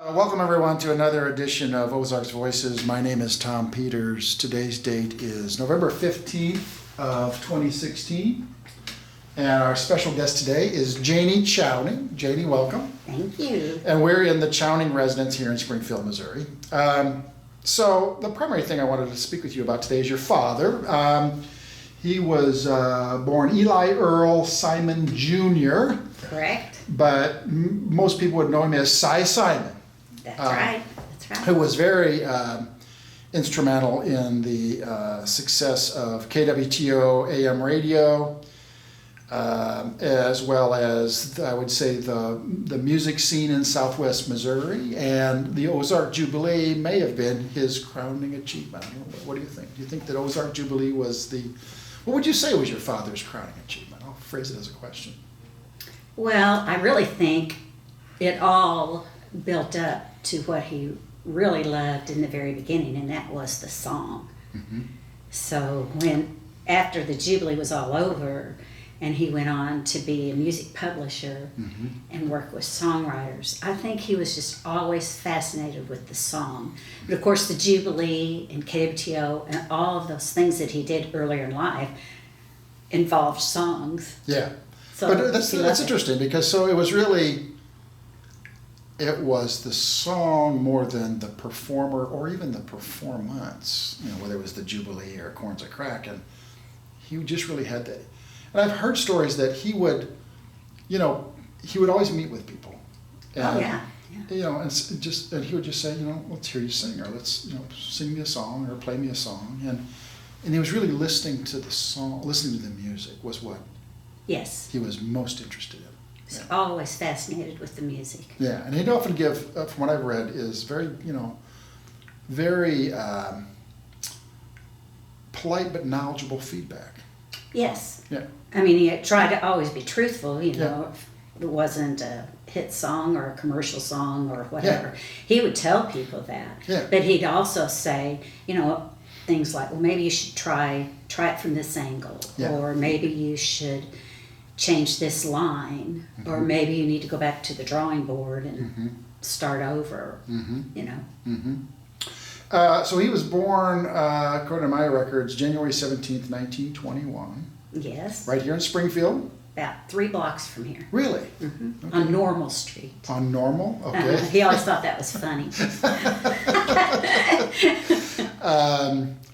Welcome everyone to another edition of Ozarks Voices. My name is Tom Peters. Today's date is November 15th of 2016. And our special guest today is Jaynie Chowning. Jaynie, welcome. Thank you. And we're in the Chowning residence here in Springfield, Missouri. So the primary thing I wanted to speak with you about today is your father. He was born Eli Earl Simon Jr. Correct. But most people would know him as Si Siman. That's right. That's right. Who was very instrumental in the success of KWTO AM radio, as well as, I would say, the music scene in Southwest Missouri, and the Ozark Jubilee may have been his crowning achievement. What do you think? Do you think that Ozark Jubilee was what would you say was your father's crowning achievement? I'll phrase it as a question. Well, I really think it all built up to what he really loved in the very beginning, and that was the song. Mm-hmm. So after the Jubilee was all over, and he went on to be a music publisher Mm-hmm. and work with songwriters, I think he was just always fascinated with the song. But of course, the Jubilee and KWTO and all of those things that he did earlier in life involved songs. Yeah. So But that's interesting because it was the song more than the performer or even the performance, whether it was the Jubilee or A Crackin. He just really had that. And I've heard stories that he would always meet with people. And, Oh, yeah. and he would just say, let's hear you sing, or let's, sing me a song or play me a song. And he was really listening to the song, listening to the music was what Yes. he was most interested in. He's always fascinated with the music. Yeah, and he'd often give, from what I've read, is very, very polite but knowledgeable feedback. Yes. Yeah. I mean, he tried to always be truthful, Yeah. if it wasn't a hit song or a commercial song or whatever. He would tell people that. Yeah. But he'd also say, things like, well, maybe you should try it from this angle. Yeah. Or maybe you should change this line. Mm-hmm. Or maybe you need to go back to the drawing board and Mm-hmm. start over, Mm-hmm. So he was born, according to my records, January 17th, 1921, Yes. right here in Springfield. About 3 blocks from here. Really? Mm-hmm. On Normal Street. On Normal? Okay. He always thought that was funny.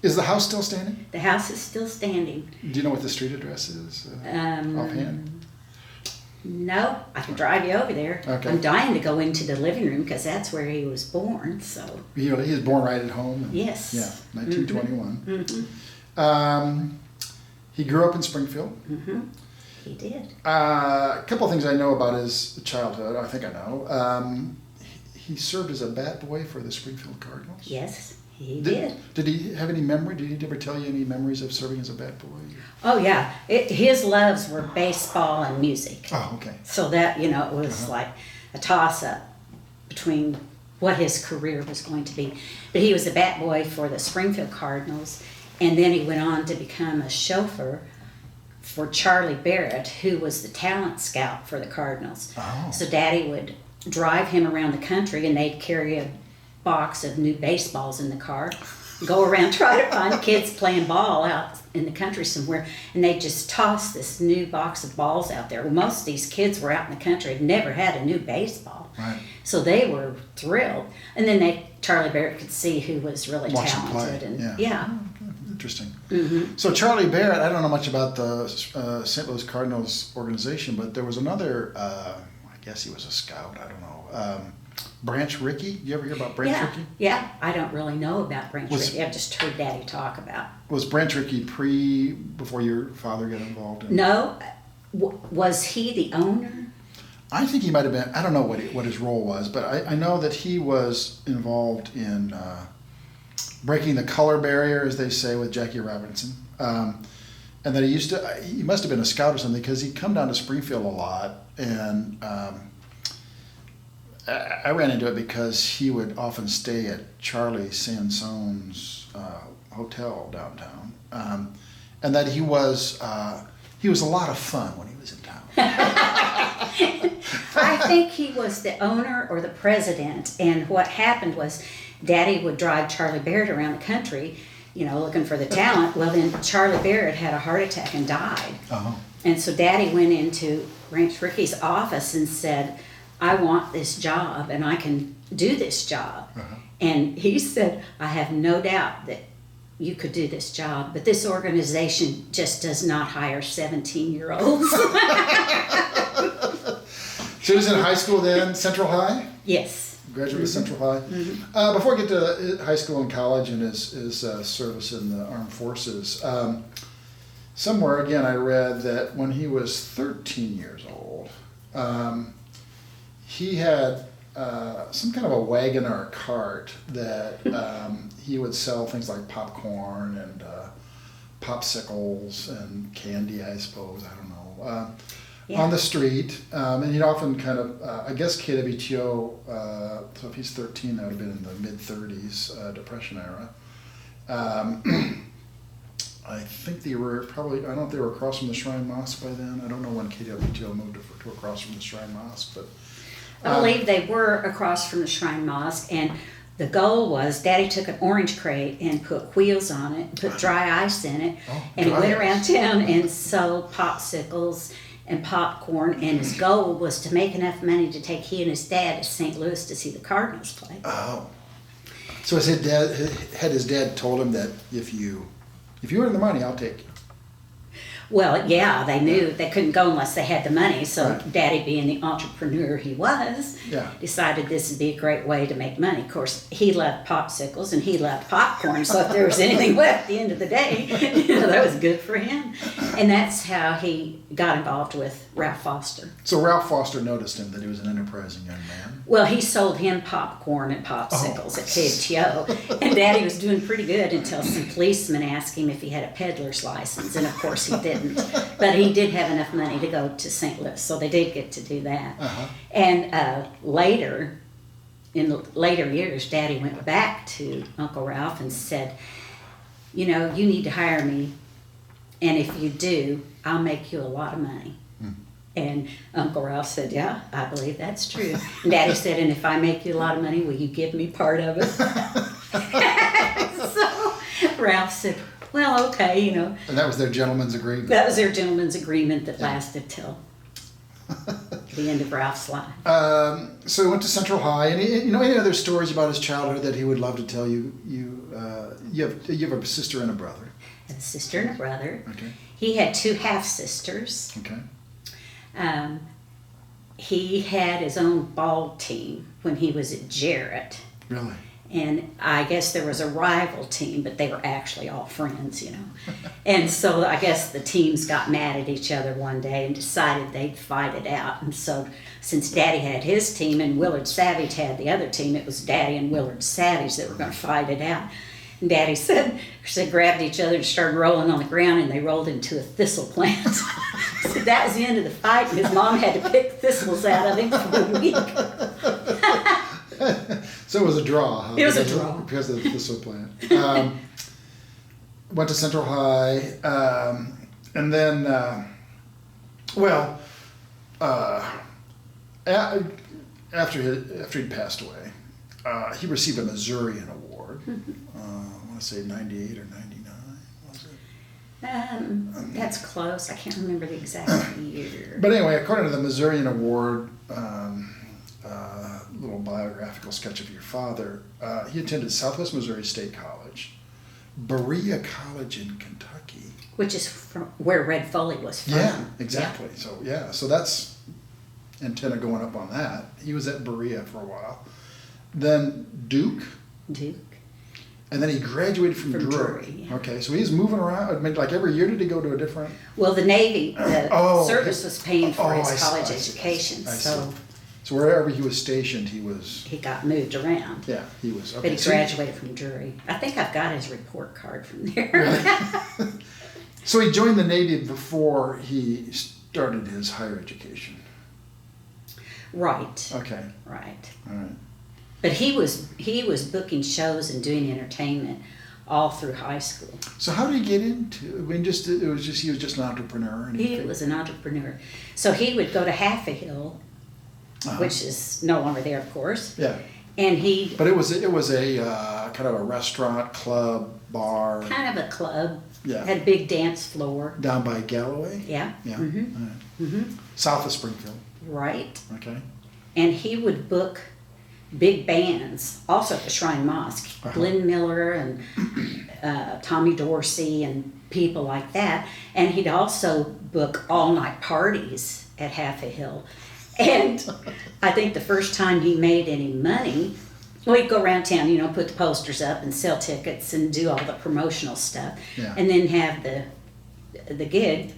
Is the house still standing? The house is still standing. Do you know what the street address is? Offhand? No, I can drive you over there. Okay. I'm dying to go into the living room because that's where he was born. So He was born right at home. yes. Yeah, 1921. Mm-hmm. He grew up in Springfield. Mm-hmm. He did. A couple of things I know about his childhood, I think I know. He served as a bat boy for the Springfield Cardinals. Yes, he did. Did he have any memory? Did he ever tell you any memories of serving as a bat boy? Oh yeah, his loves were baseball and music. Oh, okay. So that it was like a toss-up between what his career was going to be. But he was a bat boy for the Springfield Cardinals, and then he went on to become a chauffeur for Charlie Barrett, who was the talent scout for the Cardinals. Oh. So Daddy would drive him around the country, and they'd carry a box of new baseballs in the car, go around try to find kids playing ball out in the country somewhere, and they'd just toss this new box of balls out there. Well, most of these kids were out in the country, had never had a new baseball. Right. So they were thrilled. And then Charlie Barrett could see who was really Watch him talented. play. And Yeah. Interesting. Mm-hmm. So Charlie Barrett, I don't know much about the St. Louis Cardinals organization, but there was another, I guess he was a scout, I don't know, Branch Rickey. You ever hear about Branch Rickey? Yeah, I don't really know about Branch Rickey. I've just heard Daddy talk about. Was Branch Rickey before your father got involved in? No. Was he the owner? I think he might have been. I don't know what his role was, but I know that he was involved in breaking the color barrier, as they say, with Jackie Robinson. And that he must have been a scout or something, because he'd come down to Springfield a lot, and I ran into it because he would often stay at Charlie Sansone's hotel downtown, and that he was a lot of fun when he was in town. I think he was the owner or the president. And what happened was Daddy would drive Charlie Barrett around the country, looking for the talent. Well, then Charlie Barrett had a heart attack and died. Oh. And so Daddy went into Ranch Ricky's office and said, I want this job and I can do this job. Uh-huh. And he said, I have no doubt that you could do this job, but this organization just does not hire 17-year-olds. So he was in high school then, Central High? Yes. Graduate of Central High. Mm-hmm. Before we get to high school and college and his service in the armed forces, somewhere again I read that when he was 13 years old, he had some kind of a wagon or a cart that he would sell things like popcorn and popsicles and candy, I suppose, I don't know, on the street. And he'd often kind of, I guess KWTO, so if he's 13, that would have been in the mid-30s, Depression era. I think they were probably, I don't know if they were across from the Shrine Mosque by then. I don't know when KWTO moved to across from the Shrine Mosque, but... I believe they were across from the Shrine Mosque, and the goal was Daddy took an orange crate and put wheels on it, put dry ice in it, and he went around town and sold popsicles and popcorn, and his goal was to make enough money to take he and his dad to St. Louis to see the Cardinals play. Oh. So his dad told him that if you earn the money, I'll take you. Well, yeah, they knew they couldn't go unless they had the money. So Daddy, being the entrepreneur he was, decided this would be a great way to make money. Of course, he loved popsicles and he loved popcorn. So if there was anything left at the end of the day, that was good for him. And that's how he got involved with Ralph Foster. So Ralph Foster noticed him, that he was an enterprising young man. Well, he sold him popcorn and popsicles at KWTO. And Daddy was doing pretty good until some policemen asked him if he had a peddler's license. And of course he didn't. But he did have enough money to go to St. Louis, so they did get to do that. Uh-huh. And later, in the later years, Daddy went back to Uncle Ralph and said, you need to hire me, and if you do, I'll make you a lot of money. And Uncle Ralph said, yeah, I believe that's true. And Daddy said, and if I make you a lot of money, will you give me part of it? So Ralph said, well, okay, And that was their gentleman's agreement. That was their gentleman's agreement that lasted till the end of Ralph's life. So he went to Central High, and any other stories about his childhood that he would love to tell you? You have a sister and a brother. I have a sister and a brother. Okay. He had 2 half-sisters. Okay. He had his own ball team when he was at Jarrett. Really? And I guess there was a rival team, but they were actually all friends, And so I guess the teams got mad at each other one day and decided they'd fight it out. And so since Daddy had his team and Willard Savage had the other team, it was Daddy and Willard Savage that were going to fight it out. And Daddy said grabbed each other and started rolling on the ground, and they rolled into a thistle plant. So that was the end of the fight, and his mom had to pick thistles out of him for a week. So it was a draw, huh? It was a draw. Because of the thistle plant. Went to Central High, and then, after he'd passed away, he received a Missourian Award. I want to say 98 or 99, was it? That's close. I can't remember the exact year. But anyway, according to the Missourian Award, little biographical sketch of your father, he attended Southwest Missouri State College, Berea College in Kentucky. Which is from where Red Foley was from. Yeah, exactly. Yeah. So that's antenna going up on that. He was at Berea for a while. Then Duke. And then he graduated from Drury. Yeah. Okay, so he's moving around. I mean, like every year, did he go to a different? Well, the Navy, service was paying for his college education. So wherever he was stationed, he got moved around. Yeah, he was. Okay. But he graduated from Drury. I think I've got his report card from there. Really? So he joined the Navy before he started his higher education. Right. Okay. Right. All right. But he was booking shows and doing entertainment all through high school. So how did he get into? I mean, he was just an entrepreneur. He was an entrepreneur. So he would go to Half a Hill which is no longer there, of course. Yeah. And he But it was a kind of a restaurant, club, bar. kind of a club. Yeah. Had a big dance floor. Down by Galloway? Yeah. Yeah. Mm-hmm. All right. Mm-hmm. South of Springfield. Right. Okay. And he would book big bands, also at the Shrine Mosque. Glenn Miller and Tommy Dorsey and people like that. And he'd also book all-night parties at Half a Hill. And I think the first time he made any money, well, he'd go around town, put the posters up and sell tickets and do all the promotional stuff. Yeah. And then have the gig.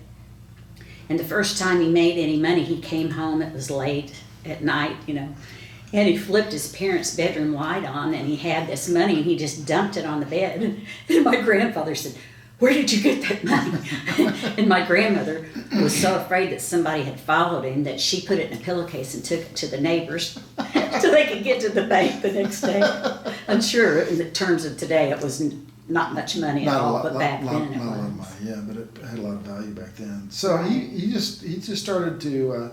And the first time he made any money, he came home, it was late at night, and he flipped his parents' bedroom light on, and he had this money, and he just dumped it on the bed. And my grandfather said, "Where did you get that money?" And my grandmother was so afraid that somebody had followed him that she put it in a pillowcase and took it to the neighbors so they could get to the bank the next day. I'm sure in terms of today, it was not much money at all, but back then it was. Not a lot of money, yeah, but it had a lot of value back then. So he just started to,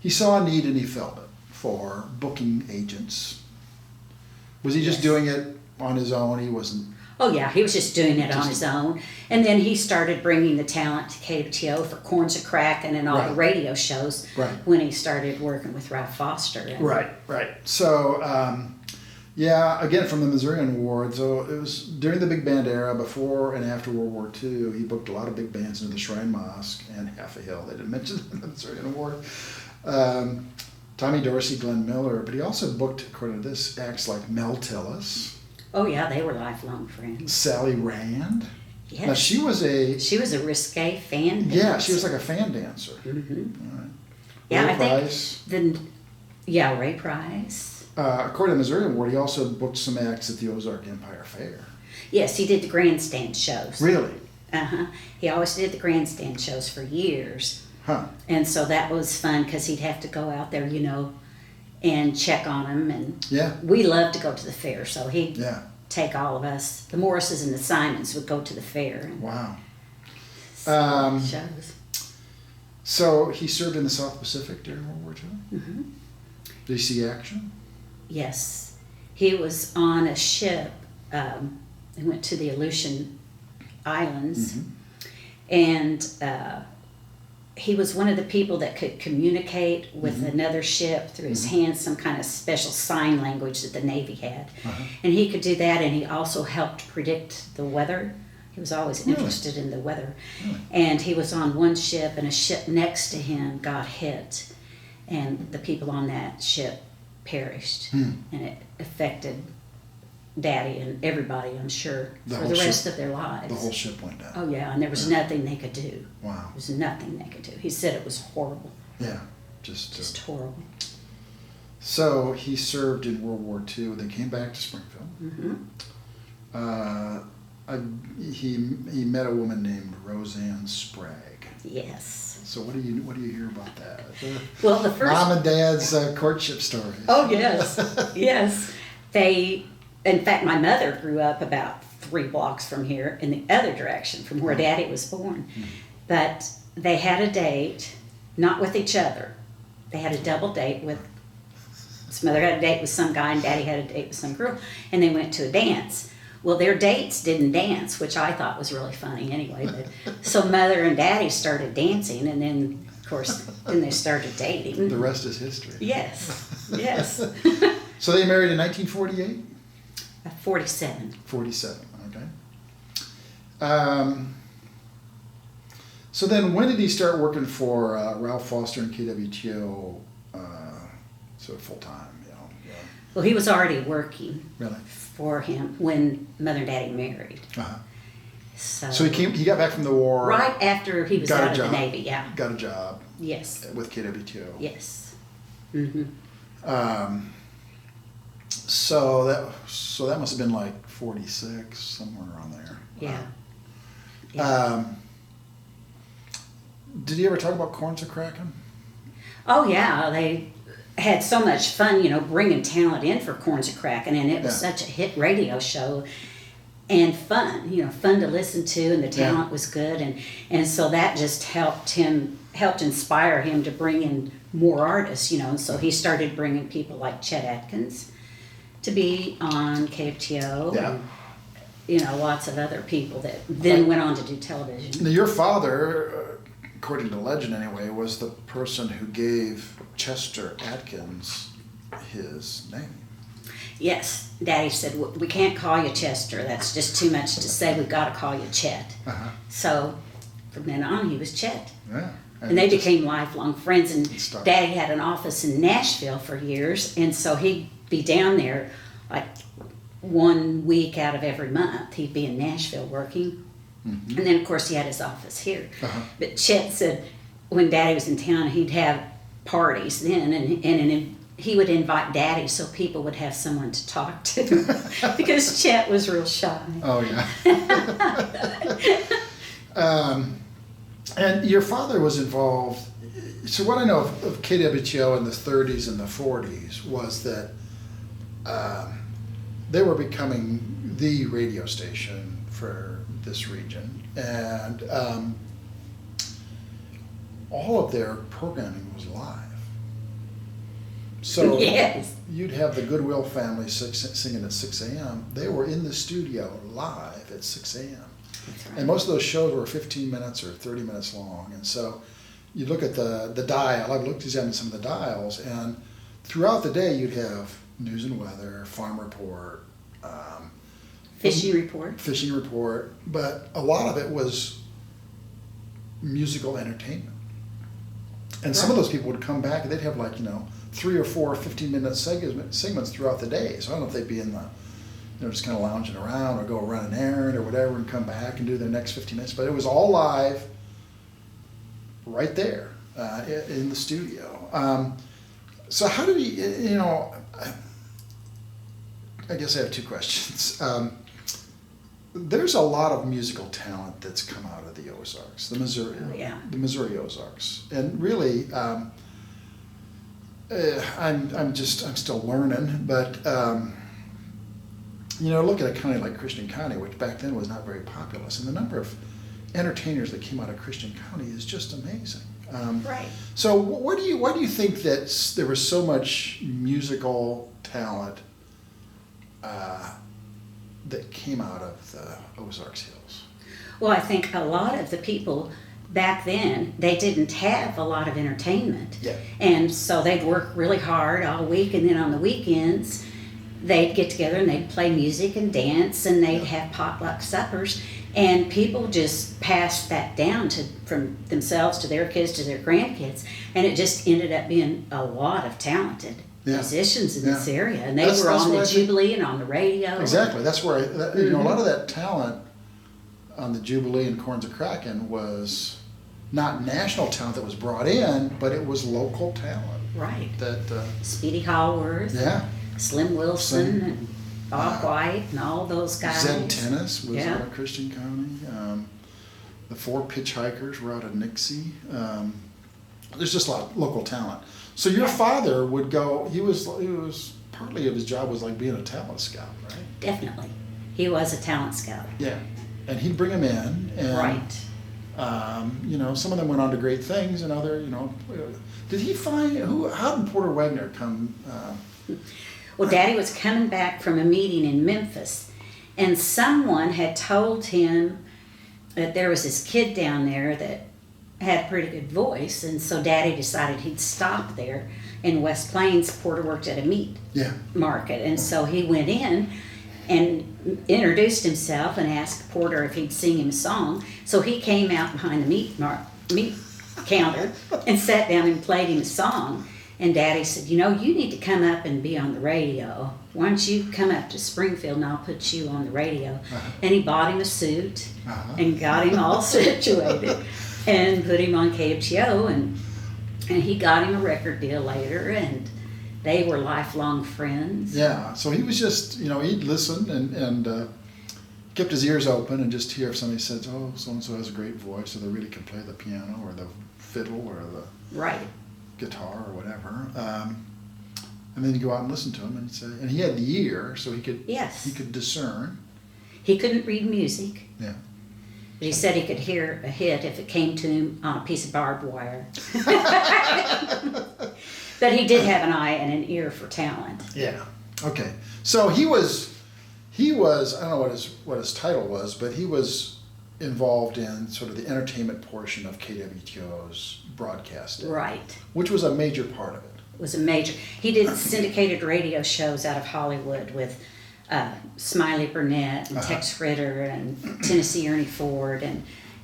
he saw a need and he felt it for booking agents. Was he just doing it on his own? He wasn't. Oh yeah, he was just doing it on his own. And then he started bringing the talent to KWTO for Corns a Crackin' and all the radio shows when he started working with Ralph Foster. And Right. So, again, from the Missourian Award. So it was during the big band era, before and after World War II, he booked a lot of big bands into the Shrine Mosque and Half a Hill. They didn't mention the Missourian Award. Tommy Dorsey, Glenn Miller, but he also booked, according to this, acts like Mel Tillis. Oh yeah, they were lifelong friends. Sally Rand. Yes. Now she was a risque fan dancer. Yeah, she was like a fan dancer. Mm-hmm. All right. Yeah, Ray Price. Ray Price. According to the Missouri Award, he also booked some acts at the Ozark Empire Fair. Yes, he did the grandstand shows. Really? Uh-huh. He always did the grandstand shows for years. Huh. And so that was fun because he'd have to go out there, and check on them. And we loved to go to the fair, so he'd take all of us. The Morrises and the Simons would go to the fair. And wow. Shows. So he served in the South Pacific during World War II? Mm-hmm. Did he see action? Yes. He was on a ship. He went to the Aleutian Islands. Mm-hmm. And he was one of the people that could communicate with another ship through his hands, some kind of special sign language that the Navy had. And he could do that, and he also helped predict the weather. He was always interested in the weather. And he was on one ship, and a ship next to him got hit, and the people on that ship perished. And it affected Daddy and everybody, I'm sure, for the rest of their lives. The whole ship went down. Oh yeah, and there was nothing they could do. Wow. There was nothing they could do. He said it was horrible. Yeah, just horrible. So he served in World War II. They came back to Springfield. He met a woman named Roseanne Sprague. Yes. So what do you hear about that? Well, the first Mom and Dad's courtship stories. Oh yes, yes. In fact, my mother grew up about 3 blocks from here in the other direction from where Daddy was born. But they had a date, not with each other. They had a double date with, his mother had a date with some guy and Daddy had a date with some girl, and they went to a dance. Well, their dates didn't dance, which I thought was really funny anyway. But so Mother and Daddy started dancing, and then, of course, then they started dating. The rest is history. Yes, yes. So they married in 1948? 47. 47, okay. So then when did he start working for Ralph Foster and KWTO sort of full-time? Well, he was already working for him when Mother and Daddy married. So he got back from the war. Right after he was out of the Navy, yeah. Got a job. Yes. With KWTO. Yes. Mm-hmm. So that must have been like 46, somewhere around there. Yeah. Yeah. Did he ever talk about Corns a Crackin'? Oh yeah, they had so much fun, bringing talent in for Corns a Crackin', and it was such a hit radio show, and fun, fun to listen to, and the talent was good, and so that just helped him helped inspire him to bring in more artists, and so he started bringing people like Chet Atkins to be on KWTO. Yeah. And, lots of other people that then went on to do television. Now, your father, according to legend anyway, was the person who gave Chester Atkins his name. Yes, Daddy said, we can't call you Chester. That's just too much to say. We've got to call you Chet. Uh-huh. So from then on, he was Chet. Yeah. And they became lifelong friends. And started. Daddy had an office in Nashville for years. And so he'd be down there like 1 week out of every month. He'd be in Nashville working. Mm-hmm. And then, of course, he had his office here. Uh-huh. But Chet said when Daddy was in town, he'd have parties then. And he would invite Daddy so people would have someone to talk to. Because Chet was real shy. Oh, yeah. And your father was involved. So what I know of KWTO in the 30s and the 40s was that they were becoming the radio station for this region. And all of their programming was live. So yes. You'd have the Goodwill family singing at 6 a.m. They were in the studio live at 6 a.m. That's right. And most of those shows were 15 minutes or 30 minutes long. And so you look at the dial, I've looked at some of the dials, and throughout the day you'd have news and weather, farm report, Fishing report. But a lot of it was musical entertainment. And some of those people would come back and they'd have 3 or 4 15-minute segments throughout the day. So I don't know if they'd be in the, just kind of lounging around or go run an errand or whatever and come back and do their next 15 minutes. But it was all live right there in the studio. So how did he, I guess I have 2 questions. There's a lot of musical talent that's come out of the Ozarks, the Missouri Ozarks. And really, I'm still learning, but look at a county like Christian County, which back then was not very populous, and the number of entertainers that came out of Christian County is just amazing. Right. So why do you think that there was so much musical talent that came out of the Ozarks Hills? Well, I think a lot of the people back then, they didn't have a lot of entertainment. Yeah. And so they'd work really hard all week, and then on the weekends, they'd get together and they'd play music and dance, and they'd have potluck suppers, and people just passed that down from themselves to their kids to their grandkids, and it just ended up being a lot of talented musicians in this area, and they were on the Jubilee and on the radio. Exactly. That's where a lot of that talent on the Jubilee and Corns A Crackin was not national talent that was brought in, but it was local talent. Right. That Speedy Hallworth. Yeah. Slim Wilson and Bob White and all those guys. Zed Tennis was out of Christian County. The 4 Pitchhikers were out of Nixie. There's just a lot of local talent. So your father would go. He was partly of his job was like being a talent scout, right? Definitely, he was a talent scout. Yeah, and he'd bring them in. And, right. Some of them went on to great things, and other, did he find how did Porter Wagner come? Well, Daddy was coming back from a meeting in Memphis, and someone had told him that there was this kid down there that had a pretty good voice, and so Daddy decided he'd stop there in West Plains. Porter worked at a meat market, and so he went in and introduced himself and asked Porter if he'd sing him a song. So he came out behind the meat counter and sat down and played him a song. And Daddy said, you need to come up and be on the radio. Why don't you come up to Springfield and I'll put you on the radio. And he bought him a suit and got him all situated and put him on KWTO, and he got him a record deal later, and they were lifelong friends. Yeah, so he was just, he'd listen and kept his ears open and just hear if somebody says, oh, so-and-so has a great voice, or they really can play the piano or the fiddle or the guitar or whatever. And then you go out and listen to him and say, and he had the ear, so he could discern. He couldn't read music. Yeah. But he said he could hear a hit if it came to him on a piece of barbed wire. But he did have an eye and an ear for talent. Yeah. Okay. So he was I don't know what his title was, but he was involved in sort of the entertainment portion of KWTO's broadcasting. Right. Which was a major part of it. It was a major. He did syndicated radio shows out of Hollywood with Smiley Burnett and Tex Ritter and Tennessee Ernie Ford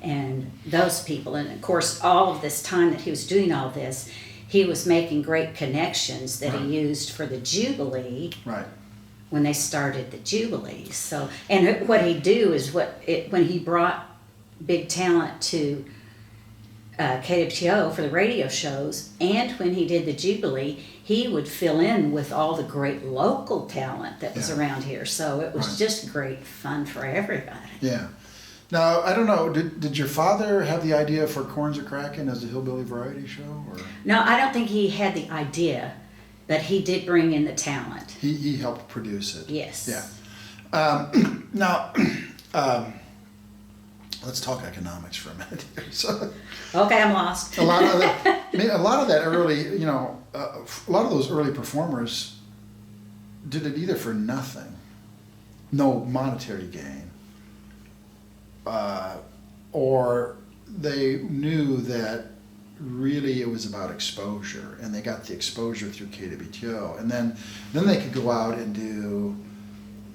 and those people. And of course, all of this time that he was doing all this, he was making great connections that he used for the Jubilee. Right. When they started the Jubilee. So, and what he'd do is when he brought big talent to KWTO for the radio shows, and when he did the Jubilee, he would fill in with all the great local talent that was around here. So it was just great fun for everybody. Yeah. Now, I don't know, did your father have the idea for Corns A Crackin' as a hillbilly variety show? Or? No, I don't think he had the idea, but he did bring in the talent. He helped produce it. Yes. Yeah. Now, let's talk economics for a minute here. So, okay, I'm lost. a lot of that early, a lot of those early performers did it either for nothing, no monetary gain, or they knew that really it was about exposure, and they got the exposure through KWTO, and then they could go out and do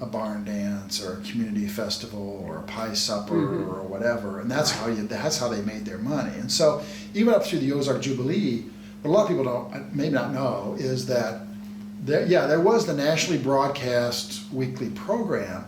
a barn dance or a community festival or a pie supper or whatever, and that's how they made their money. And so even up through the Ozark Jubilee, what a lot of people may not know is that there was the nationally broadcast weekly program,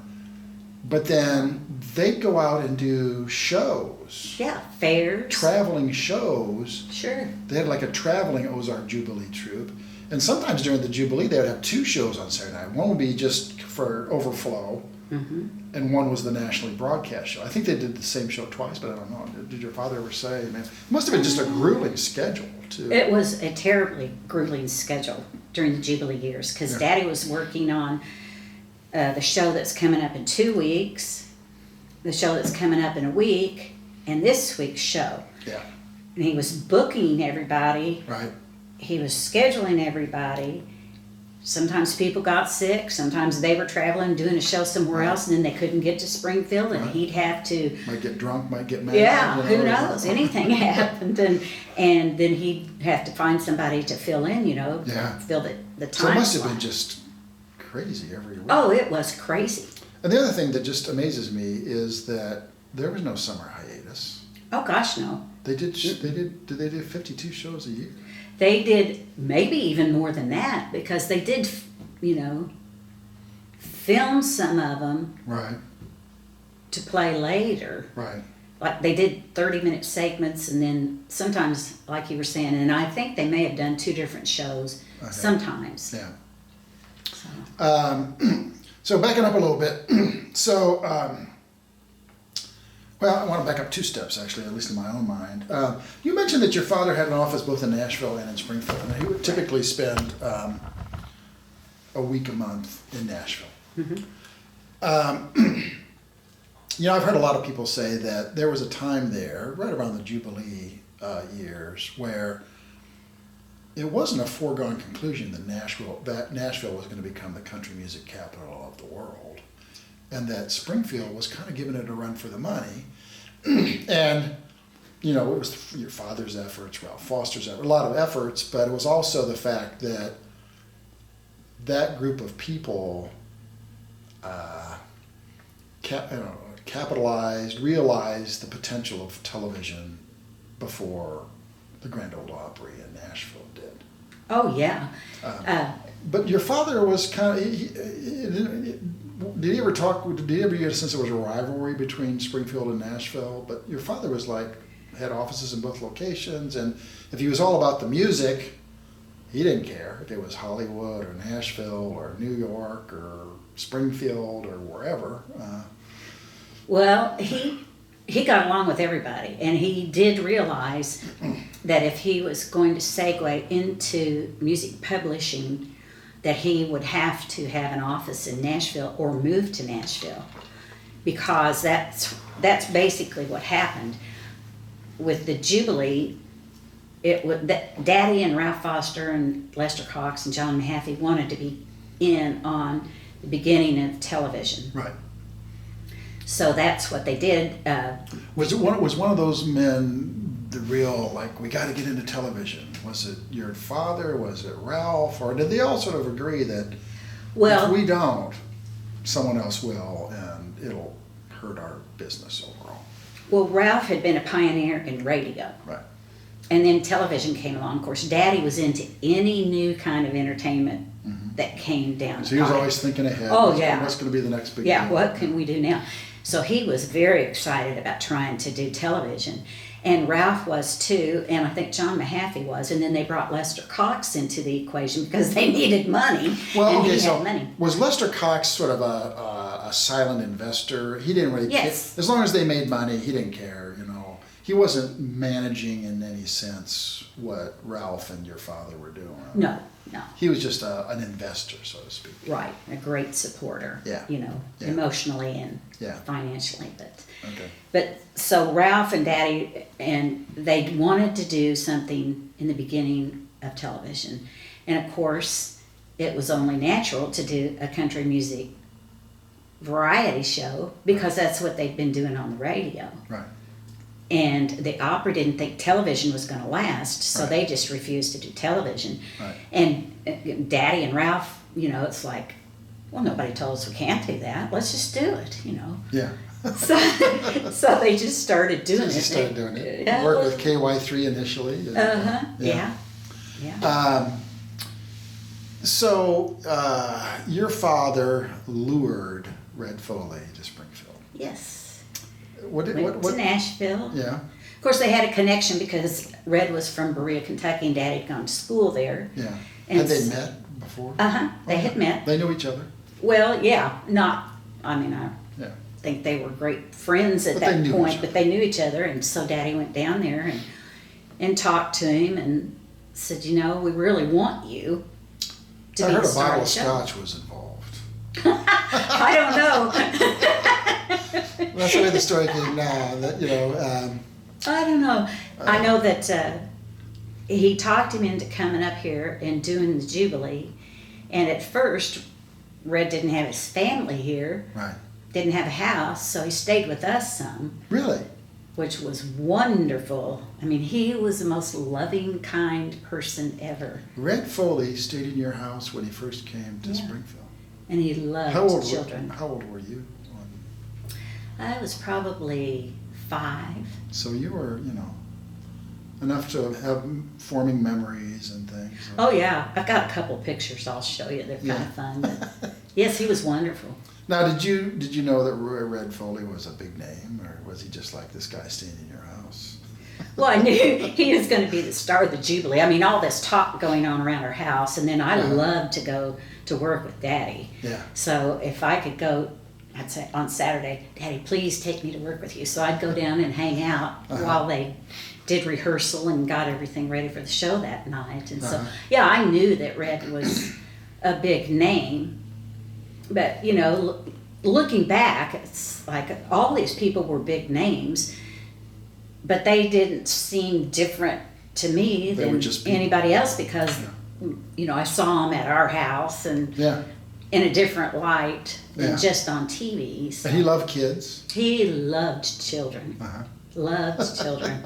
but then they'd go out and do shows. Yeah, fairs. Traveling shows. Sure. They had like a traveling Ozark Jubilee troupe. And sometimes during the Jubilee, they would have two shows on Saturday night. One would be just for overflow, and one was the nationally broadcast show. I think they did the same show twice, but I don't know. Did your father ever say? Man, it must have been just a grueling schedule, too. It was a terribly grueling schedule during the Jubilee years, because Daddy was working on the show that's coming up in 2 weeks, the show that's coming up in a week, and this week's show. Yeah. And he was booking everybody. Right. He was scheduling everybody. Sometimes people got sick. Sometimes they were traveling, doing a show somewhere else, and then they couldn't get to Springfield, and he'd have to... Might get drunk, might get mad. Yeah, who knows? Anything happened. And then he'd have to find somebody to fill in, fill the time So it must have slot. been just crazy every week. Oh, it was crazy. And the other thing that just amazes me is that there was no summer hiatus. Oh, gosh, no. They did 52 shows a year? They did maybe even more than that, because they did, film some of them Right. to play later. Right. Like they did 30-minute segments, and then sometimes, like you were saying, and I think they may have done 2 different shows sometimes. Yeah. So. So backing up a little bit, so, I want to back up 2 steps, actually, at least in my own mind. You mentioned that your father had an office both in Nashville and in Springfield, and he would typically spend a week a month in Nashville. I've heard a lot of people say that there was a time there, right around the Jubilee years, where it wasn't a foregone conclusion that Nashville was going to become the country music capital of the world, and that Springfield was kind of giving it a run for the money. And, it was your father's efforts, Ralph Foster's efforts, a lot of efforts, but it was also the fact that that group of people realized the potential of television before the Grand Ole Opry in Nashville did. Oh, yeah. But your father was kind of, did he ever get a sense there was a rivalry between Springfield and Nashville? But your father was had offices in both locations, and if he was all about the music, he didn't care if it was Hollywood or Nashville or New York or Springfield or wherever. Well, he got along with everybody, and he did realize that if he was going to segue into music publishing, that he would have to have an office in Nashville or move to Nashville, because that's that's basically what happened with the Jubilee. It was Daddy and Ralph Foster and Lester Cox and John Mahaffey wanted to be in on the beginning of television. Right. So that's what they did. Was one of those men the real, like, we got to get into television? Was it your father? Was it Ralph? Or did they all sort of agree that if we don't, someone else will, and it'll hurt our business overall? Well, Ralph had been a pioneer in radio. Right. And then television came along. Of course, Daddy was into any new kind of entertainment that came down. So he was always thinking ahead. Oh, yeah. What's going to be the next big Yeah, deal? what can we do now? So he was very excited about trying to do television. And Ralph was too, and I think John Mahaffey was. And then they brought Lester Cox into the equation because they needed money. Well, and okay, he so had money. was Lester Cox sort of a silent investor? He didn't really care. As long as they made money, he didn't care, you know. He wasn't managing in any sense what Ralph and your father were doing. No. He was just an investor, so to speak. Right, a great supporter. Yeah. You know, Yeah. emotionally and Yeah. financially, but. Okay. But so Ralph and Daddy, and they wanted to do something in the beginning of television. And of course, it was only natural to do a country music variety show because that's what they'd been doing on the radio. Right. And the opera didn't think television was going to last, so Right. they just refused to do television. Right. And Daddy and Ralph, you know, it's like, well, nobody told us we can't do that. Let's just do it, you know. Yeah. So they just started doing it. Just started doing it. Yeah. Worked with KWTO initially. Yeah. So your father lured Red Foley to Springfield. Yes. What? Went to Nashville. Yeah. Of course, they had a connection because Red was from Berea, Kentucky, and Daddy had gone to school there. Yeah. And Had they met before? They had met. They knew each other. Well, yeah, not. I mean, I Yeah. think they were great friends at But they that knew point, each but they knew each other, and so Daddy went down there and talked to him and said, you know, we really want you to I be heard the a star bottle of of the show. scotch was involved. I don't know. That's the way the story came now. That I don't know. I know that he talked him into coming up here and doing the Jubilee, and at first, Red didn't have his family here, Right. didn't have a house, so he stayed with us some, Really? which was wonderful. I mean, he was the most loving, kind person ever, Red Foley stayed in your house when he first came to Yeah. Springfield. and he loved children. How old were you? I was probably 5. So you were, enough to have forming memories and things. Oh yeah, I've got a couple pictures I'll show you. They're kind of fun. But yes, he was wonderful. Now, did you know that Red Foley was a big name, or was he just like this guy staying in your house? Well, I knew he was going to be the star of the Jubilee. I mean, all this talk going on around our house, and then I loved to go to work with Daddy. Yeah. So if I could go, I'd say on Saturday, Daddy, please take me to work with you. So I'd go down and hang out while they did rehearsal and got everything ready for the show that night. And so, yeah, I knew that Red was a big name. But, looking back, it's like all these people were big names, but they didn't seem different to me They were than just people. anybody else because, I saw them at our house and Yeah. in a different light than Yeah. just on TV. So And he loved kids. he loved children. Uh-huh. Loved children.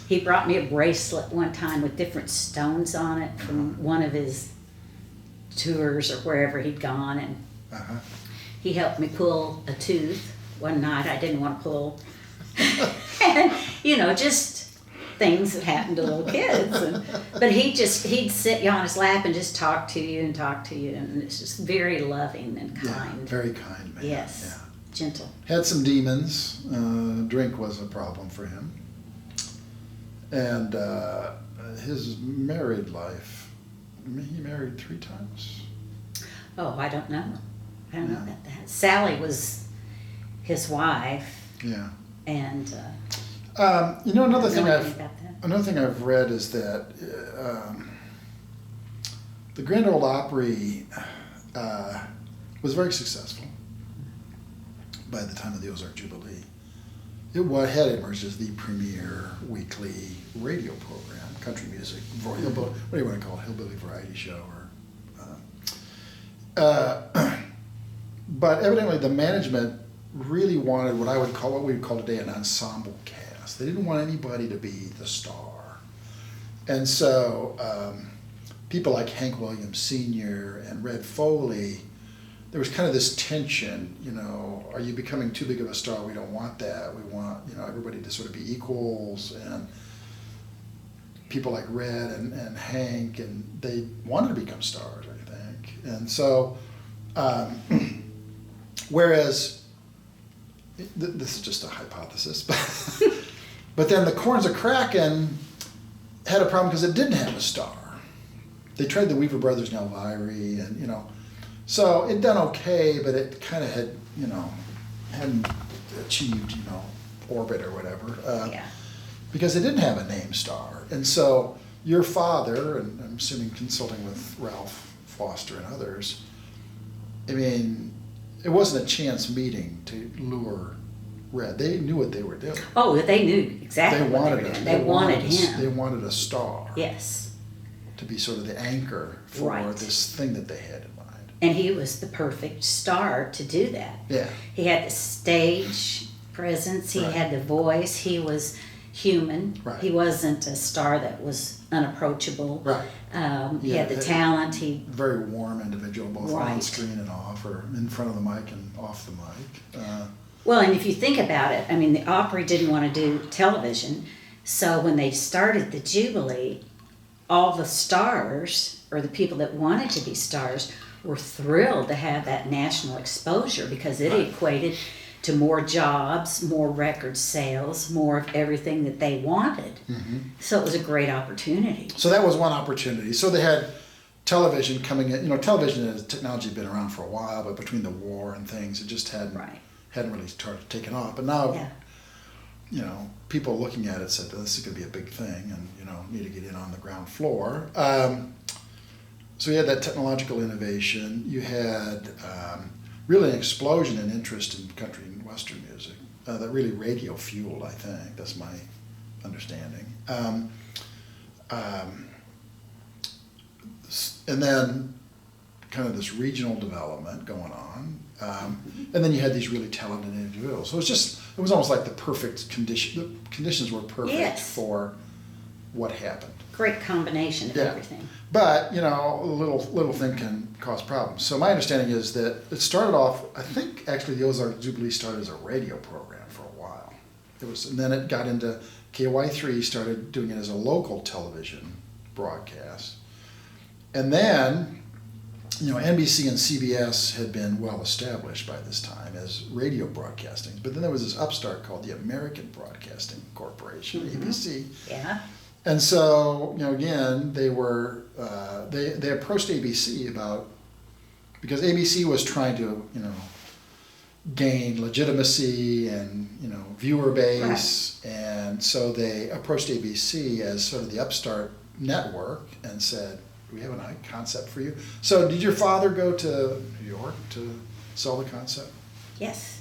He brought me a bracelet one time with different stones on it from one of his tours or wherever he'd gone, and Uh-huh. he helped me pull a tooth one night I didn't want to pull. And, just things that happen to little kids. But he'd sit you on his lap and just talk to you, and it's just very loving and Yeah, kind. very kind man. Yes. Yeah. Gentle. Had some demons. Drink was a problem for him. And his married life, he married 3 times. Oh, I don't know. I don't know Yeah. about that. Sally was his wife, Yeah. and Another thing know anything about that. Another thing I've read is that the Grand Ole Opry was very successful by the time of the Ozark Jubilee. It had emerged as the premier weekly radio program, country music, what do you want to call it, hillbilly variety show, but evidently the management really wanted what we would call today an ensemble cast. They didn't want anybody to be the star, and so people like Hank Williams Sr. and Red Foley, there was kind of this tension, are you becoming too big of a star? We don't want that. We want, everybody to sort of be equals, and people like Red and Hank, and they wanted to become stars, I think. And so, whereas, this is just a hypothesis, but then the Corns of Crackin had a problem because it didn't have a star. They tried the Weaver Brothers and Elvira, and, so it done okay, but it kind of had, hadn't achieved, orbit or whatever. Because it didn't have a name star. And so your father, and I'm assuming consulting with Ralph Foster and others, I mean, it wasn't a chance meeting to lure Red. They knew what they were doing. Oh, they knew exactly what they were doing. They wanted him. They wanted a star. Yes. To be sort of the anchor for this thing that they had in mind. And he was the perfect star to do that. Yeah. He had the stage presence. He had the voice. He was human. Right. He wasn't a star that was unapproachable. Right. He had the talent. Very warm individual, both on screen and off, or in front of the mic and off the mic. Well, and if you think about it, I mean, the Opry didn't want to do television, so when they started the Jubilee, all the stars, or the people that wanted to be stars, were thrilled to have that national exposure because it equated to more jobs, more record sales, more of everything that they wanted. Mm-hmm. So it was a great opportunity. So that was one opportunity. So they had television coming in. Television as technology had been around for a while, but between the war and things, it just hadn't really started taking off. But now, people looking at it said, this is going to be a big thing, and need to get in on the ground floor. So you had that technological innovation. You had really an explosion in interest in country and western music that really radio fueled, I think. That's my understanding. And then kind of this regional development going on. And then you had these really talented individuals. So it was almost like the perfect condition. The conditions were perfect for what happened. Great combination of everything. But, a little thing can cause problems. So my understanding is that it started off, I think actually the Ozark Jubilee started as a radio program for a while. And then it got into KWTO, started doing it as a local television broadcast. And then, NBC and CBS had been well established by this time as radio broadcasting. But then there was this upstart called the American Broadcasting Corporation, ABC. Yeah. And so, again, they were they approached ABC because ABC was trying to, gain legitimacy and, viewer base. Right. And so they approached ABC as sort of the upstart network and said, we have a concept for you. So did your father go to New York to sell the concept? Yes.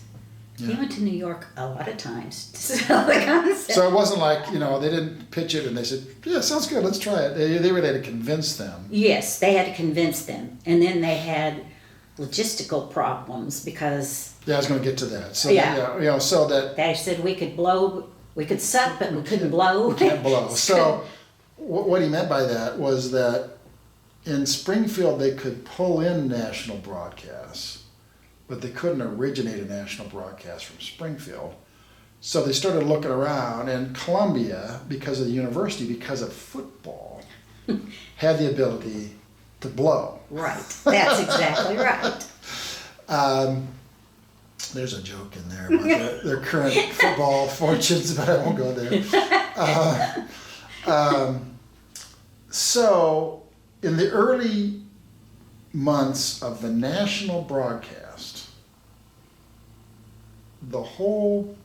Yeah. He went to New York a lot of times to sell the concept. So it wasn't like, they didn't pitch it and they said, yeah, sounds good, let's try it. They really had to convince them. Yes, they had to convince them. And then they had logistical problems because... Yeah, I was going to get to that. So so that... They said we could suck, but we couldn't blow. We can't blow. So what he meant by that was that in Springfield they could pull in national broadcasts, but they couldn't originate a national broadcast from Springfield. So they started looking around, and Columbia, because of the university, because of football, had the ability to blow. Right, that's exactly right. There's a joke in there about their current football fortunes, but I won't go there. So in the early months of the national broadcast, the whole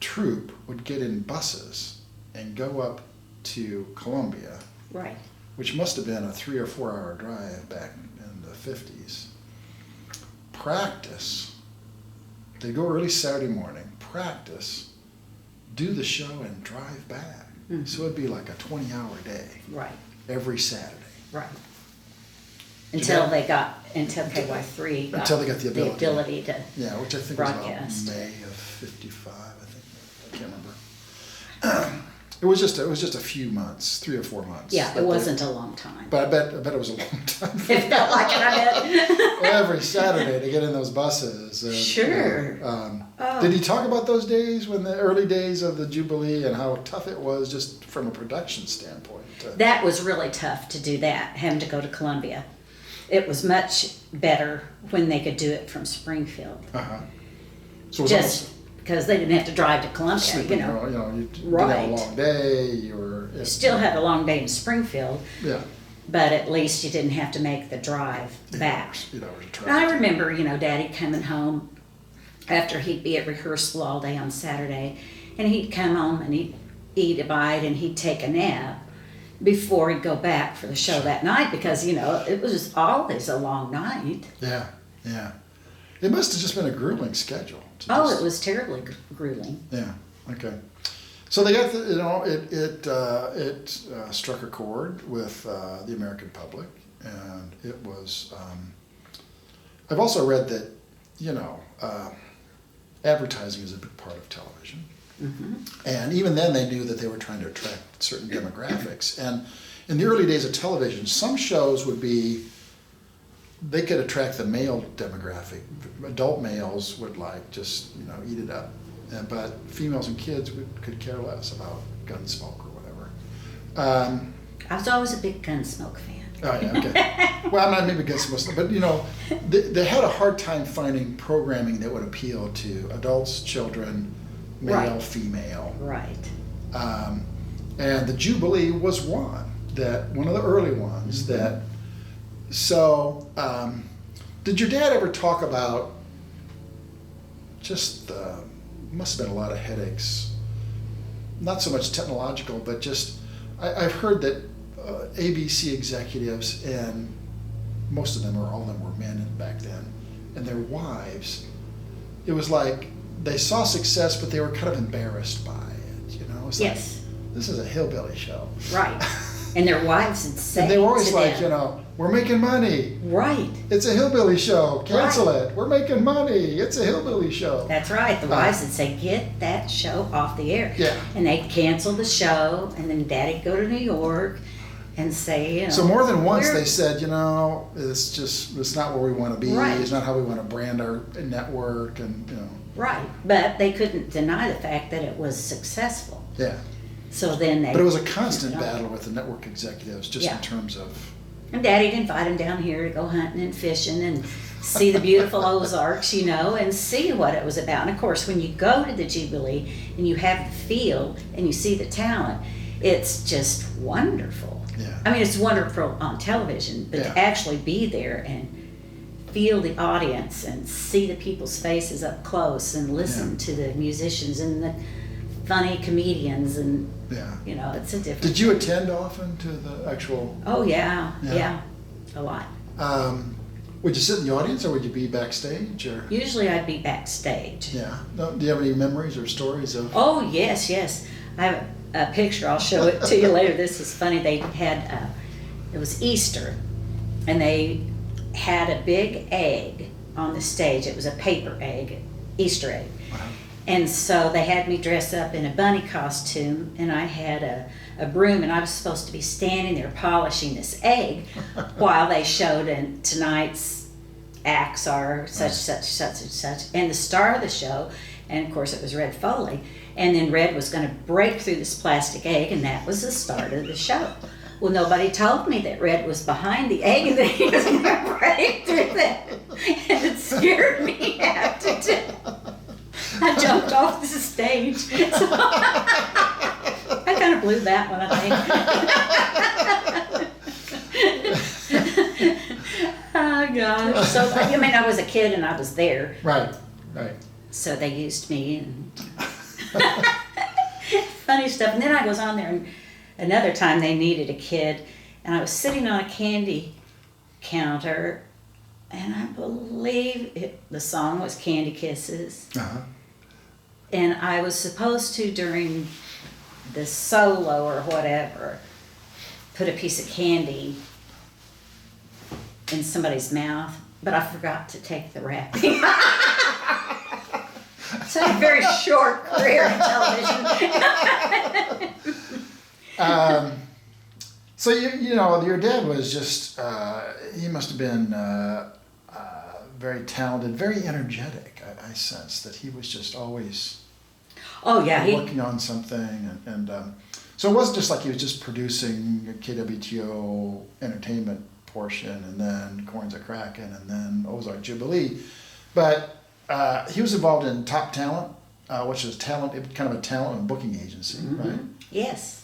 troupe would get in buses and go up to Columbia, right, which must have been a 3 or 4 hour drive back in the 50s. Practice. They'd go early Saturday morning, practice, do the show and drive back. So it'd be like a 20-hour day Right. every Saturday. Right. Until KY3 got until they got the ability. to Yeah, which I think broadcast. was about May of '55. I think I can't remember. It was just a few months, 3 or 4 months. Yeah, it wasn't a long time. But I bet it was a long time. It felt like it, I bet. Every Saturday to get in those buses. And, Sure. Did he talk about those days, when the early days of the Jubilee, and how tough it was just from a production standpoint? That was really tough to do that, having to go to Columbia. It was much better when they could do it from Springfield. So it was Just because they didn't have to drive to Columbia, sleeping, you know. you did Right. have a long day. You were Still had a long day in Springfield, yeah. but at least you didn't have to make the drive back. 8 hours of And travel. I remember, Daddy coming home after he'd be at rehearsal all day on Saturday, and he'd come home and he'd eat a bite and he'd take a nap before he'd go back for the show that night, because, it was always a long night. Yeah, yeah. It must have just been a grueling schedule. It was terribly grueling. Yeah. Okay. So they got it struck a chord with the American public, and it was. I've also read that advertising is a big part of television, and even then they knew that they were trying to attract certain demographics. And in the early days of television, some shows would be. They could attract the male demographic. Adult males would just eat it up, but females and kids could care less about Gunsmoke or whatever. I was always a big Gunsmoke fan. Oh yeah, okay. Well, I'm not maybe Gunsmoke, but they had a hard time finding programming that would appeal to adults, children, male, Right. female. Right. And the Jubilee was one of the early ones that. So, did your dad ever talk about just, must have been a lot of headaches, not so much technological, but just, I've heard that ABC executives, and most of them or all of them were men back then, and their wives, it was like they saw success, but they were kind of embarrassed by it, It's Yes. like, this is a hillbilly show. Right. And their wives would say And they were always to like, them, we're making money. Right. It's a hillbilly show. Cancel it. We're making money. It's a hillbilly show. That's right. The wives would say, get that show off the air. Yeah. And they'd cancel the show, and then Daddy'd go to New York and say, So more than once we're- they said, it's not where we want to be. Right. It's not how we want to brand our network, and Right. But they couldn't deny the fact that it was successful. Yeah. So then they... But it was a constant battle with the network executives, just in terms of. And Daddy'd invite them down here to go hunting and fishing and see the beautiful Ozarks, and see what it was about. And of course, when you go to the Jubilee and you have the feel and you see the talent, it's just wonderful. Yeah. I mean, it's wonderful on television, but to actually be there and feel the audience and see the people's faces up close and listen to the musicians and the funny comedians and it's a different. Did you attend often to the actual? Oh yeah, a lot. Would you sit in the audience, or would you be backstage, or? Usually I'd be backstage. Yeah. No, do you have any memories or stories of? Oh yes. I have a picture. I'll show it to you later. This is funny. They had it was Easter, and they had a big egg on the stage. It was a paper egg, Easter egg. Wow. And so they had me dress up in a bunny costume, and I had a broom, and I was supposed to be standing there polishing this egg while they showed, and tonight's acts are such and such. And the star of the show, and of course it was Red Foley, and then Red was going to break through this plastic egg, and that was the start of the show. Well, nobody told me that Red was behind the egg and that he was going to break through that, and it scared me half to death. I jumped off the stage. So I kind of blew that one, I think. Oh, gosh. So, I was a kid and I was there. Right. So they used me and funny stuff. And then I was on there, and another time they needed a kid, and I was sitting on a candy counter, and I believe the song was Candy Kisses. Uh-huh. And I was supposed to, during the solo or whatever, put a piece of candy in somebody's mouth, but I forgot to take the wrapping. So I had a very short career in television. So you know, your dad was just he must have been very talented, very energetic. I sense that he was just always working on something, and so it wasn't just like he was just producing a KWTO entertainment portion, and then Corn's A Crackin, and then Ozark Jubilee, but he was involved in Top Talent, which is kind of a talent and booking agency, right? Yes.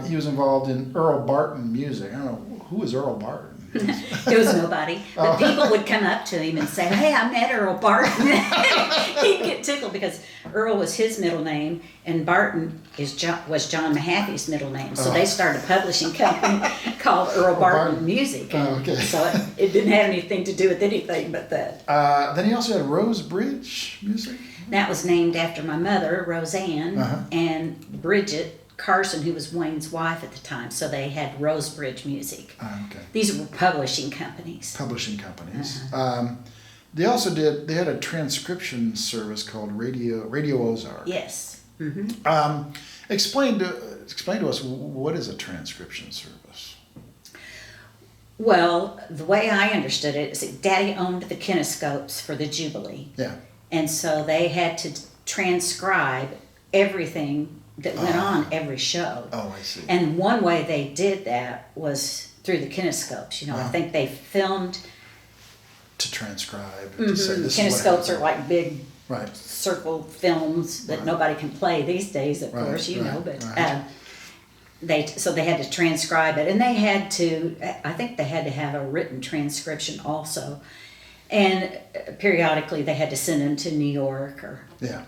He was involved in Earl Barton music. I don't know, who is Earl Barton? There was nobody. But people would come up to him and say, "Hey, I met Earl Barton." He'd get tickled because Earl was his middle name and Barton was John Mahaffey's middle name. So they started a publishing company called Earl Barton Music. Okay. So it didn't have anything to do with anything but that. Then he also had Rose Bridge music. That was named after my mother, Roseanne, and Bridget Carson, who was Wayne's wife at the time. So they had Rose Bridge Music. Okay. These were publishing companies. Publishing companies. They had a transcription service called Radio Ozark. Yes. Explain to us, what is a transcription service? Well, the way I understood it is that Daddy owned the kinescopes for the Jubilee. Yeah. And so they had to transcribe everything that went on every show. Oh, I see. And one way they did that was through the kinescopes. You know, I think they filmed. To transcribe. To say, this is what Kinescopes are happened. like big Right. circle films that nobody can play these days, of course, you know. But they had to transcribe it, and they had to. I think they had to have a written transcription also. And periodically they had to send them to New York or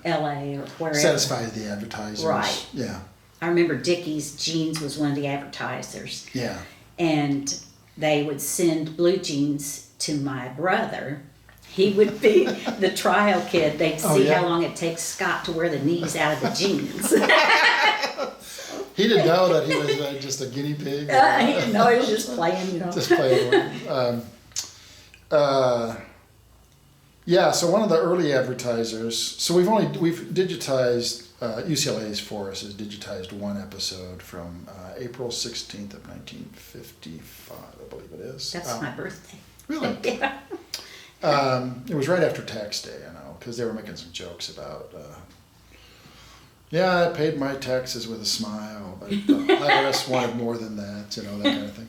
L.A. or wherever. Satisfy the advertisers. Right. Yeah. I remember Dickies Jeans was one of the advertisers. Yeah. And they would send blue jeans to my brother. He would be the trial kid. They'd see how long it takes Scott to wear the knees out of the jeans. He didn't know that he was just a guinea pig. He didn't know he was just playing, you know. Just playing. So one of the early advertisers. So we've digitized. UCLA's for us has digitized one episode from April 16th of 1955, I believe it is. That's my birthday. Really? Yeah. It was right after tax day, I know, because they were making some jokes about. I paid my taxes with a smile, but the IRS wanted more than that, you know, that kind of thing.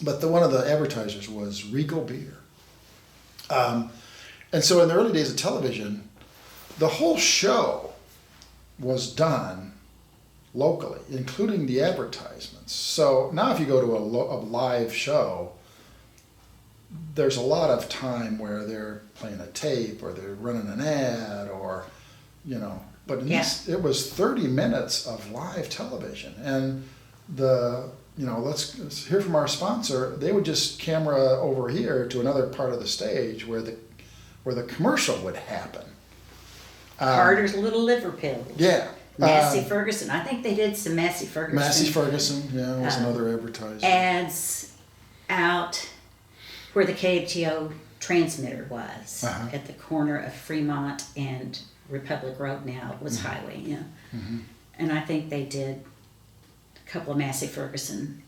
But one of the advertisers was Regal Beer. And so in the early days of television, the whole show was done locally, including the advertisements. So now if you go to a live show, there's a lot of time where they're playing a tape or they're running an ad or, you know, but in this, it was 30 minutes of live television. And let's hear from our sponsor. They would just camera over here to another part of the stage where the commercial would happen. Carter's Little Liver Pills. Yeah. Massey Ferguson. I think they did some Massey Ferguson. Massey Ferguson, was another advertiser. Ads out where the KWTO transmitter was, at the corner of Fremont and Republic Road now. It was Highway, yeah. And I think they did a couple of Massey Ferguson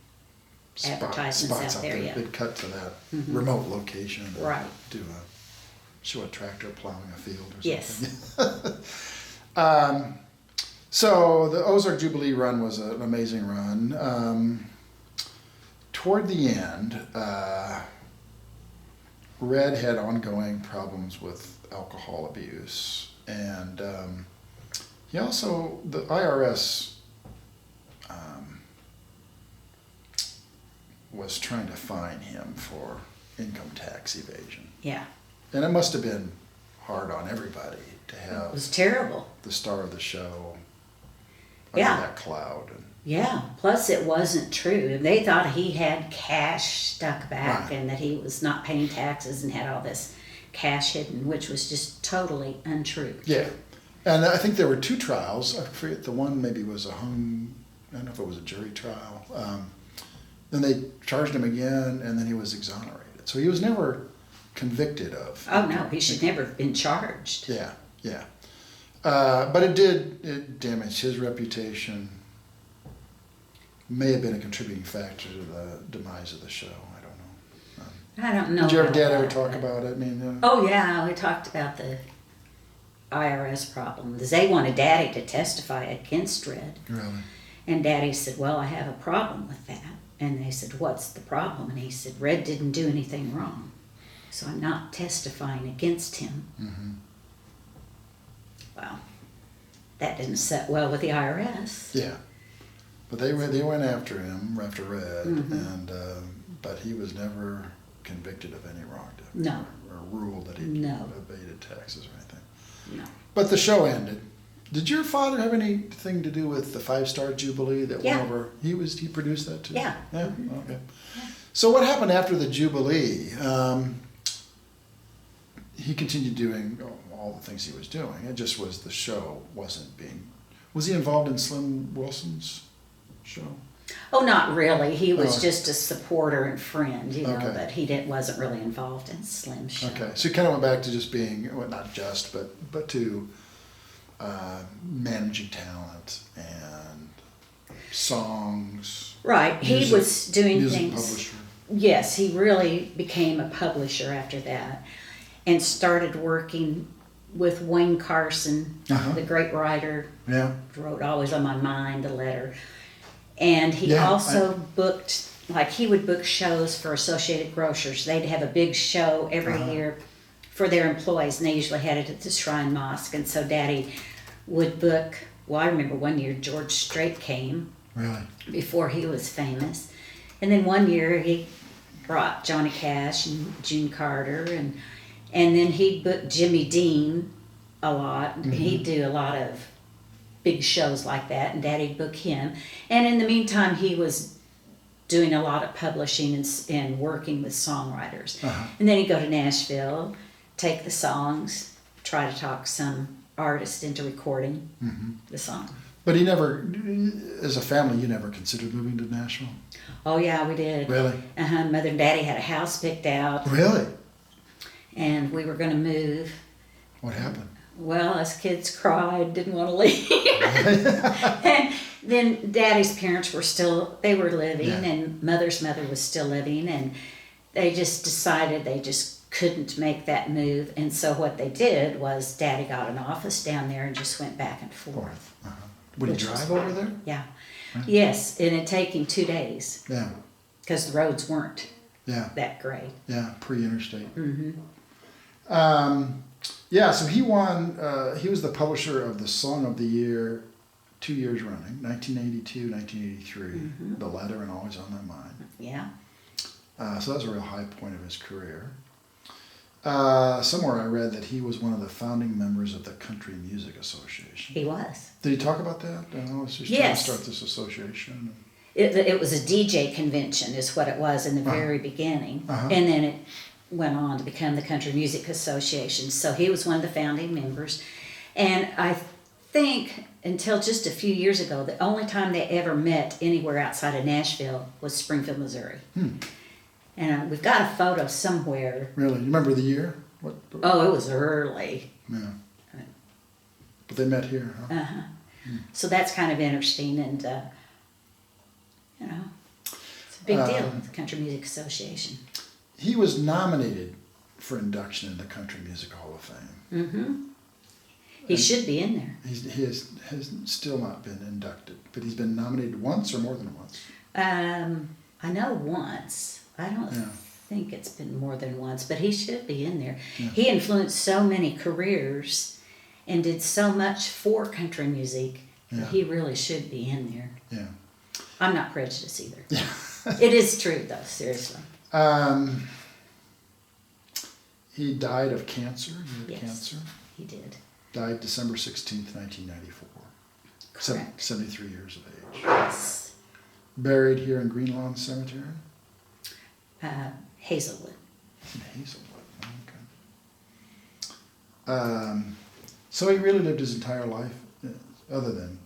advertisements out there, yeah. They'd cut to that remote location. Right. Show a tractor plowing a field or something. Yes. So the Ozark Jubilee run was an amazing run. Toward the end, Red had ongoing problems with alcohol abuse, and the IRS was trying to fine him for income tax evasion. Yeah. And it must have been hard on everybody to have. It was terrible. The star of the show under that cloud. Yeah. Plus, it wasn't true. They thought he had cash stuck back and that he was not paying taxes and had all this cash hidden, which was just totally untrue. Yeah. And I think there were 2 trials. I forget, the one maybe was I don't know if it was a jury trial. Then they charged him again, and then he was exonerated. So he was never convicted of. Oh, no, he should never have been charged. Yeah, yeah. But it damaged his reputation. May have been a contributing factor to the demise of the show. I don't know. I don't know. Did your about dad ever that, talk but- about it? I mean, Oh, yeah, we talked about the IRS problem. Because they wanted Daddy to testify against Red. really? And Daddy said, well, I have a problem with that. And they said, what's the problem? And he said, Red didn't do anything wrong. So I'm not testifying against him. Mm-hmm. Well, that didn't set well with the IRS. Yeah. But they went after him, after Red, Mhm. and but he was never convicted of any wrongdoing. No. Or ruled that he No. evaded taxes or anything. No. But the show ended. Did your father have anything to do with the 5-Star Jubilee that Yeah. went over? He produced that too? Yeah. Yeah, Mhm. okay. So what happened after the Jubilee? He continued doing all the things he was doing. It just was the show wasn't being... Was he involved in Slim Wilson's show? Oh, not really. He was Oh. just a supporter and friend, you know, Okay. but he wasn't really involved in Slim's show. Okay, so he kind of went back to just being, well, not just, but to managing talent and songs. Right. He Music- was doing music things. publisher. Yes, he really became a publisher after that and started working with Wayne Carson, Uh-huh. the great writer, Yeah. wrote Always on My Mind, the letter. And he Yeah, also booked, like he would book shows for Associated Grocers. They'd have a big show every Uh-huh. year for their employees, and they usually had it at the Shrine Mosque. And so Daddy would book, well, I remember one year George Strait came Really? before he was famous. And then one year he brought Johnny Cash and June Carter, and then he'd book Jimmy Dean a lot. Mhm. He'd do a lot of big shows like that, and Daddy'd book him. And in the meantime, he was doing a lot of publishing and working with songwriters. Uh-huh. And then he'd go to Nashville, take the songs, try to talk some artist into recording Mm-hmm. the song. But he never, as a family, you never considered moving to Nashville? Oh yeah, we did. Really? Mother and Daddy had a house picked out, Really? and we were going to move. What happened? Well, us kids cried, didn't want to leave. And then Daddy's parents they were living, Yeah. and Mother's mother was still living, and they just decided they just couldn't make that move. And so what they did was Daddy got an office down there and just went back and forth. Uh-huh. Would he Which was drive over there? Yeah. Huh? Yes, and it'd take him 2 days Yeah, because the roads weren't yeah, that great. yeah, pre-interstate. Mm-hmm. Yeah, so he won, he was the publisher of the Song of the Year 2 years running, 1982, 1983, Mhm. The Letter and Always on My Mind. Yeah. So that was a real high point of his career. Somewhere I read that he was one of the founding members of the Country Music Association. He was. Did he talk about that? I was just trying to Yes. start this association. It was a DJ convention is what it was in the Uh-huh. very beginning. Uh-huh. And then it went on to become the Country Music Association. So he was one of the founding members. And I think until just a few years ago, the only time they ever met anywhere outside of Nashville was Springfield, Missouri. And we've got a photo somewhere. Really? You remember the year? What? Oh, it was early. Yeah. But they met here, huh? Uh-huh. So that's kind of interesting, and you know, it's a big deal. The Country Music Association. He was nominated for induction in the Country Music Hall of Fame. Mm-hmm. He should be in there. He has still not been inducted, but he's been nominated once or more than once. I know once. I don't Yeah. think it's been more than once, but he should be in there. Yeah. He influenced so many careers and did so much for country music that Yeah. he really should be in there. Yeah. I'm not prejudiced either. Yeah. It is true, though, seriously. He died of cancer. He had Yes. cancer. He did. Died December 16th, 1994. Correct. 73 years of age. Yes. Buried here in Green Lawn Cemetery Hazelwood. in Hazelwood. Okay. So he really lived his entire life, other than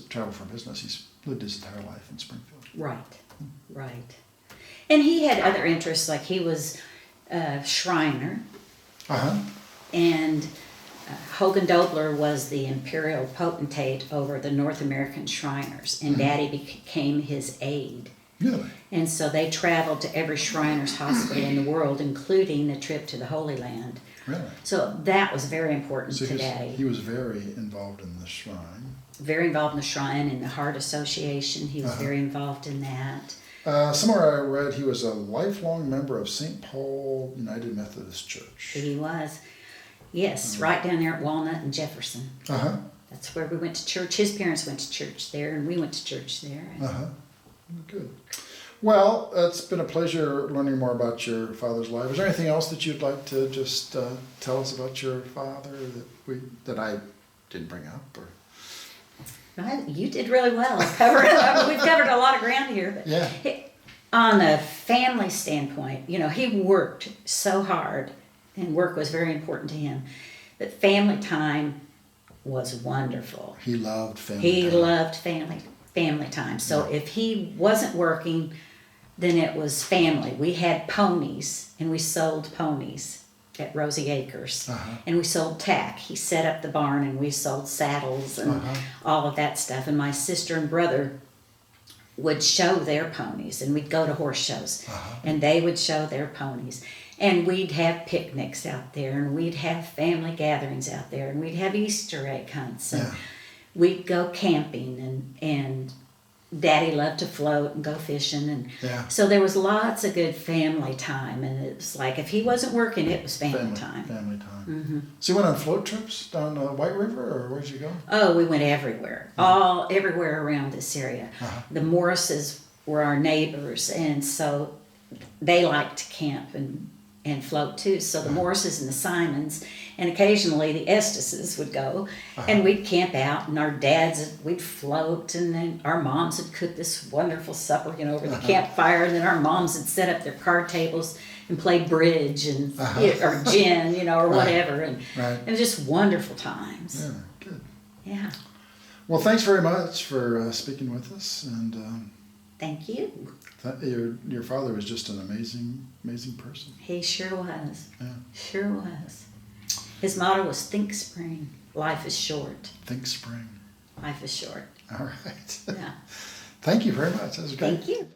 travel for business. He's lived his entire life in Springfield. Right, right. And he had other interests, like he was a Shriner, and Hogan Dobler was the imperial potentate over the North American Shriners, and Daddy became his aide. Really? And so they traveled to every Shriners hospital in the world, including a trip to the Holy Land. Really? So that was very important So to Daddy. he was very involved in the shrine. Very involved in the Shrine and the Heart Association. He was very involved in that. Somewhere I read he was a lifelong member of St. Paul United Methodist Church. He was. Yes, right down there at Walnut and Jefferson. That's where we went to church. His parents went to church there, and we went to church there. Good. Well, it's been a pleasure learning more about your father's life. Is there anything else that you'd like to just tell us about your father that I didn't bring up? Or? You did really well. We've covered a lot of ground here. But yeah. On a family standpoint, he worked so hard, and work was very important to him. But family time was wonderful. He loved family time. He loved family time. So if he wasn't working, then it was family. We had ponies, and we sold ponies at Rosie Acres. And we sold tack. He set up the barn, and we sold saddles and all of that stuff. And my sister and brother would show their ponies, and we'd go to horse shows, and they would show their ponies. And we'd have picnics out there, and we'd have family gatherings out there, and we'd have Easter egg hunts, and we'd go camping, and Daddy loved to float and go fishing, and so there was lots of good family time. And it was like if he wasn't working, it was family time. Family time. So you went on float trips down the White River, or where'd you go? Oh, we went everywhere, everywhere around this area. The Morrises were our neighbors, and so they liked to camp and float too. So the Morrises and the Simons, and occasionally the Estises would go, and we'd camp out, and our dads, we'd float, and then our moms would cook this wonderful supper, over the campfire, and then our moms would set up their card tables and play bridge and or gin, or whatever, and it was just wonderful times. Yeah, good. Yeah. Well, thanks very much for speaking with us, and thank you. Your father was just an amazing person. He sure was. Yeah. Sure was. His motto was "Think Spring. Life is short." Think spring. Life is short. All right. Yeah. Thank you very much. That was great. Thank you.